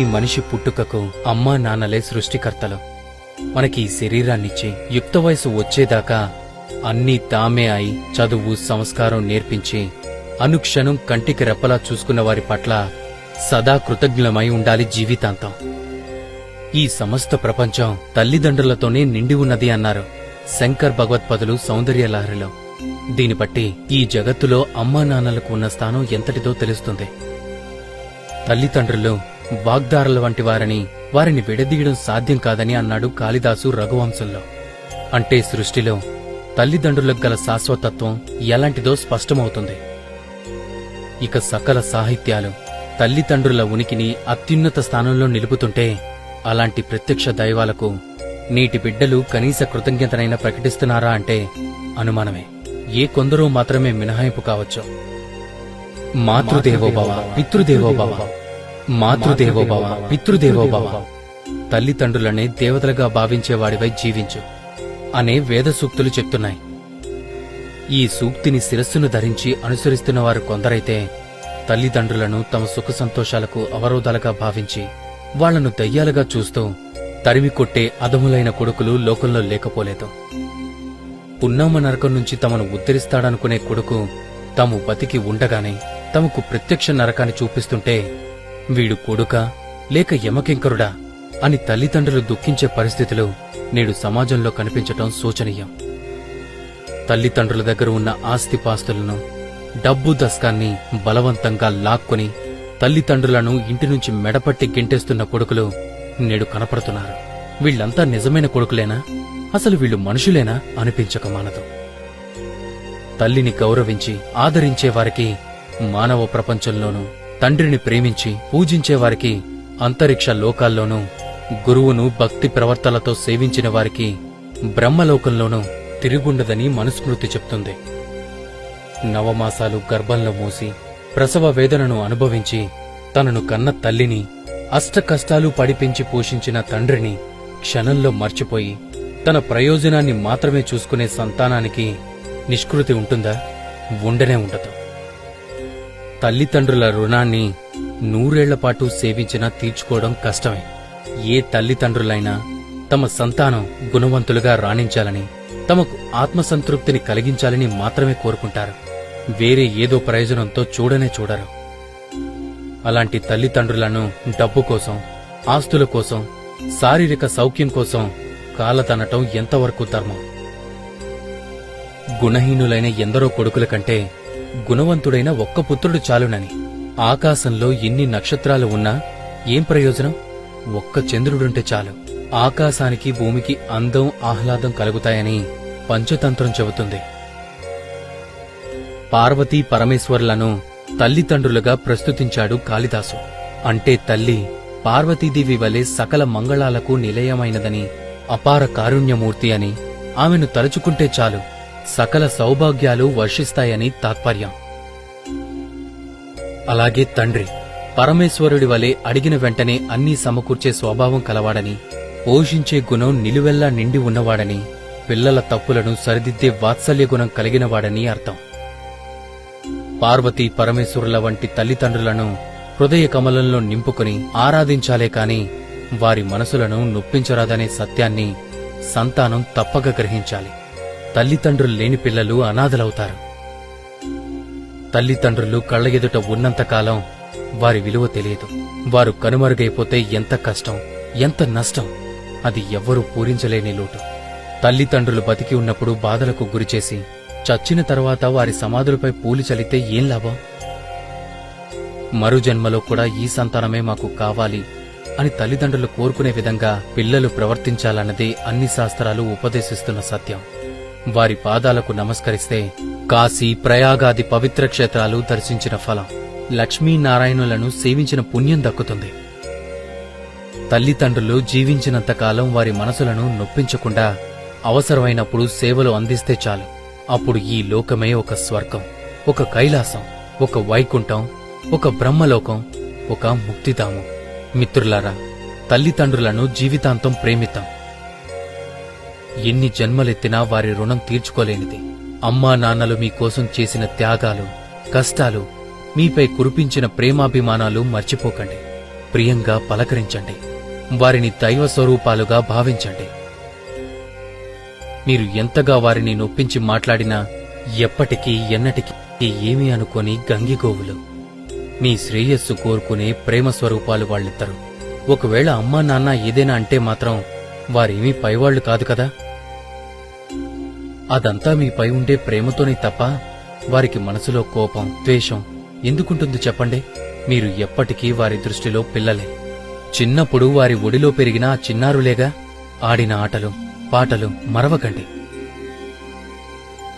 ఈ మనిషి పుట్టుకకు అమ్మా నాన్నలే సృష్టికర్తలు. మనకి ఈ శరీరాన్నిచ్చి యుక్త వయసు వచ్చేదాకా అన్నీ తామే అయి చదువు సంస్కారం నేర్పించి అనుక్షణం కంటికి రెప్పలా చూసుకున్న వారి పట్ల సదా కృతజ్ఞులమై ఉండాలి జీవితాంతం. ఈ సమస్త ప్రపంచం తల్లిదండ్రులతోనే నిండి ఉన్నది అన్నారు శంకర్ భగవత్పదులు సౌందర్యలహరిలో. దీని బట్టి ఈ జగత్తులో అమ్మా నాన్నలకు ఉన్న స్థానం ఎంతటిదో తెలుస్తుంది. తల్లిదండ్రులు వాగ్దారుల వంటి వారిని విడదీయడం సాధ్యం కాదని అన్నాడు కాళిదాసు రఘువంశంలో. అంటే సృష్టిలో తల్లిదండ్రులకు గల శాశ్వతత్వం ఎలాంటిదో స్పష్టమవుతుంది. ఇక సకల సాహిత్యాలు తల్లిదండ్రుల ఉనికిని అత్యున్నత స్థానంలో నిలుపుతుంటే అలాంటి ప్రత్యక్ష దైవాలకు నీటి బిడ్డలు కనీస కృతజ్ఞతనైనా ప్రకటిస్తున్నారా అంటే అనుమానమే. ఏ కొందరో మాత్రమే మినహాయింపు కావచ్చు. మాతృదేవోభవ పితృదేవోభవ, మాతృదేవోభవ పితృదేవోభవ, తల్లిదండ్రులనే దేవతలుగా భావించేవాడివై జీవించు అనే వేద సూక్తులు చెప్తున్నాయి. ఈ సూక్తిని శిరస్సును ధరించి అనుసరిస్తున్నవారు కొందరైతే తల్లిదండ్రులను తమ సుఖ సంతోషాలకు అవరోధాలుగా భావించి వాళ్లను దయ్యాలుగా చూస్తూ తరిమి కొట్టే అధములైన కొడుకులు లోకంలో లేకపోలేదు. పున్నామ నరకం నుంచి తమను ఉద్ధరిస్తాడనుకునే కొడుకు తాము బతికి ఉండగానే తమకు ప్రత్యక్ష నరకాన్ని చూపిస్తుంటే వీడు కొడుకా లేక యమకింకరుడా అని తల్లిదండ్రులు దుఃఖించే పరిస్థితులు నేడు సమాజంలో కనిపించటం శోచనీయం. తల్లిదండ్రుల దగ్గర ఉన్న ఆస్తిపాస్తులను డబ్బు దస్కాన్ని బలవంతంగా లాక్కొని తల్లిదండ్రులను ఇంటి నుంచి మెడపట్టి గెంటేస్తున్న కొడుకులు నేడు కనపడుతున్నారు. వీళ్లంతా నిజమైన కొడుకులేనా? అసలు వీళ్ళు మనుషులేనా అనిపించక మానదు. తల్లిని గౌరవించి ఆదరించేవారికి మానవ ప్రపంచంలోనూ, తండ్రిని ప్రేమించి పూజించేవారికి అంతరిక్ష లోకాల్లోనూ, గురువును భక్తి ప్రవర్తనలతో సేవించిన వారికి బ్రహ్మలోకంలోనూ తిరుగుండదని మనుస్మృతి చెప్తుంది. నవమాసాలు గర్భంలో మోసి ప్రసవ వేదనను అనుభవించి తనను కన్న తల్లిని అష్టకష్టాలు పడిపెంచి పోషించిన తండ్రిని క్షణంలో మర్చిపోయి తన ప్రయోజనాన్ని మాత్రమే చూసుకునే సంతానానికి నిష్కృతి ఉంటుందా? ఉండనే ఉండదు. తల్లిదండ్రుల రుణాన్ని 100 ఏళ్లపాటు సేవించినా తీర్చుకోవడం కష్టమే. ఏ తల్లిదండ్రులైనా తమ సంతానం గుణవంతులుగా రాణించాలని, తమకు ఆత్మసంతృప్తిని కలిగించాలని మాత్రమే కోరుకుంటారు. వేరే ఏదో ప్రయోజనంతో చూడనే చూడరు. అలాంటి తల్లిదండ్రులను డబ్బు కోసం, ఆస్తుల కోసం, శారీరక సౌఖ్యం కోసం కాలతనటం ఎంతవరకు ధర్మం? గుణహీనులైన ఎందరో కొడుకుల కంటే గుణవంతుడైన ఒక్క పుత్రుడు చాలునని. ఆకాశంలో ఎన్ని నక్షత్రాలు ఉన్నా ఏం ప్రయోజనం? ఒక్క చంద్రుడుంటే చాలు. ఆకాశానికి భూమికి అందం ఆహ్లాదం కలుగుతాయని పంచతంత్రం చెబుతుంది. పార్వతీ పరమేశ్వరులను తల్లిదండ్రులుగా ప్రస్తుతించాడు కాళిదాసు. అంటే తల్లి పార్వతీదేవి వలె సకల మంగళాలకు నిలయమైనదని, అపార కారుణ్యమూర్తి అని, ఆమెను తలుచుకుంటే చాలు సకల సౌభాగ్యాలు వర్షిస్తాయని తాత్పర్యం. అలాగే తండ్రి పరమేశ్వరుడి వలె అడిగిన వెంటనే అన్నీ సమకూర్చే స్వభావం కలవాడని, పోషించే గుణం నిలువెల్లా నిండి ఉన్నవాడని, పిల్లల తప్పులను సరిదిద్దే వాత్సల్య గుణం కలిగినవాడని అర్థం. పార్వతీ పరమేశ్వరుల వంటి తల్లిదండ్రులను హృదయ కమలంలో నింపుకుని ఆరాధించాలే కాని వారి మనసులను నొప్పించరాదనే సత్యాన్ని సంతానం తప్పక గ్రహించాలి. తల్లిదండ్రులు లేని పిల్లలు అనాథలవుతారు. తల్లిదండ్రులు కళ్ల ఎదుట ఉన్నంతకాలం వారి విలువ తెలియదు. వారు కనుమరుగైపోతే ఎంత కష్టం, ఎంత నష్టం, అది ఎవ్వరూ పూరించలేని లోటు. తల్లిదండ్రులు బతికి ఉన్నప్పుడు బాధలకు గురిచేసి చచ్చిన తర్వాత వారి సమాధులపై పూలు చల్లితే ఏం లాభం? మరు జన్మలో కూడా ఈ సంతానమే మాకు కావాలి అని తల్లిదండ్రులు కోరుకునే విధంగా పిల్లలు ప్రవర్తించాలన్నదే అన్ని శాస్త్రాలు ఉపదేశిస్తున్న సత్యం. వారి పాదాలకు నమస్కరిస్తే కాశీ ప్రయాగాది పవిత్ర క్షేత్రాలు దర్శించిన ఫలం, లక్ష్మీనారాయణులను సేవించిన పుణ్యం దక్కుతుంది. తల్లిదండ్రులు జీవించినంతకాలం వారి మనసులను నొప్పించకుండా అవసరమైనప్పుడు సేవలు అందిస్తే చాలు. అప్పుడు ఈ లోకమే ఒక స్వర్గం, ఒక కైలాసం, ఒక వైకుంఠం, ఒక బ్రహ్మలోకం, ఒక ముక్తిధామం. మిత్రులారా, తల్లిదండ్రులను జీవితాంతం ప్రేమిద్దాం. ఎన్ని జన్మలెత్తినా వారి రుణం తీర్చుకోలేనిది. అమ్మా నాన్నలు మీకోసం చేసిన త్యాగాలు, కష్టాలు, మీపై కురిపించిన ప్రేమాభిమానాలు మర్చిపోకండి. ప్రియంగా పలకరించండి. వారిని దైవ స్వరూపాలుగా భావించండి. మీరు ఎంతగా వారిని నొప్పించి మాట్లాడినా ఎప్పటికీ ఎన్నటికీ ఏమీ అనుకోని గంగిగోవులు. మీ శ్రేయస్సు కోరుకునే ప్రేమ స్వరూపాలు వాళ్ళిద్దరు. ఒకవేళ అమ్మా నాన్న ఏదైనా అంటే మాత్రం వారేమీ పైవాళ్లు కాదు కదా. అదంతా మీపై ఉండే ప్రేమతోనే తప్ప వారికి మనసులో కోపం, ద్వేషం ఎందుకుంటుంది చెప్పండి? మీరు ఎప్పటికీ వారి దృష్టిలో పిల్లలే. చిన్నప్పుడు వారి ఒడిలో పెరిగిన ఆ చిన్నారులేగా. ఆడిన ఆటలు, పాటలు మరవకండి.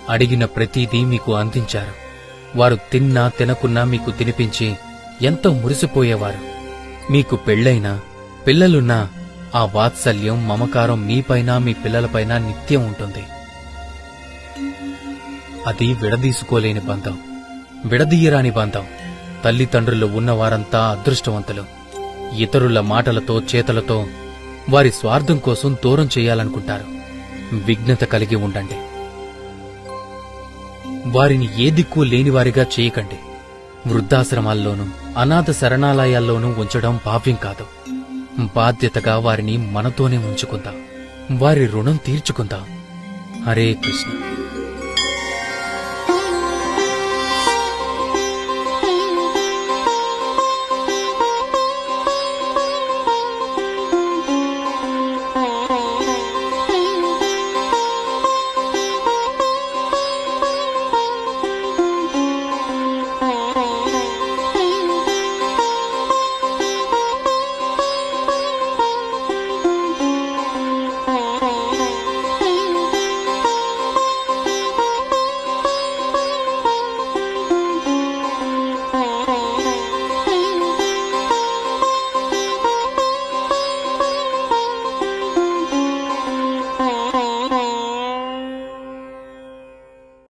అడిగిన ప్రతీదీ మీకు అందించారు. వారు తిన్నా తినకున్నా మీకు తినిపించి ఎంతో మురిసిపోయేవారు. మీకు పెళ్లైనా పిల్లలున్నా ఆ వాత్సల్యం, మమకారం మీపైన మీ పిల్లలపైన నిత్యం ఉంటుంది. అది విడదీసుకోలేని బంధం, విడదీయరాని బంధం. తల్లిదండ్రులు ఉన్నవారంతా అదృష్టవంతులు. ఇతరుల మాటలతో, చేతలతో వారి స్వార్థం కోసం దూరం చేయాలనుకుంటారు. విఘ్నత కలిగి ఉండండి. వారిని ఏ దిక్కు లేనివారిగా చేయకండి. వృద్ధాశ్రమాల్లోనూ అనాథ శరణాలయాల్లోనూ ఉంచడం భావ్యం కాదు. బాధ్యతగా వారిని మనతోనే ఉంచుకుందాం. వారి రుణం తీర్చుకుందాం. హరే కృష్ణ.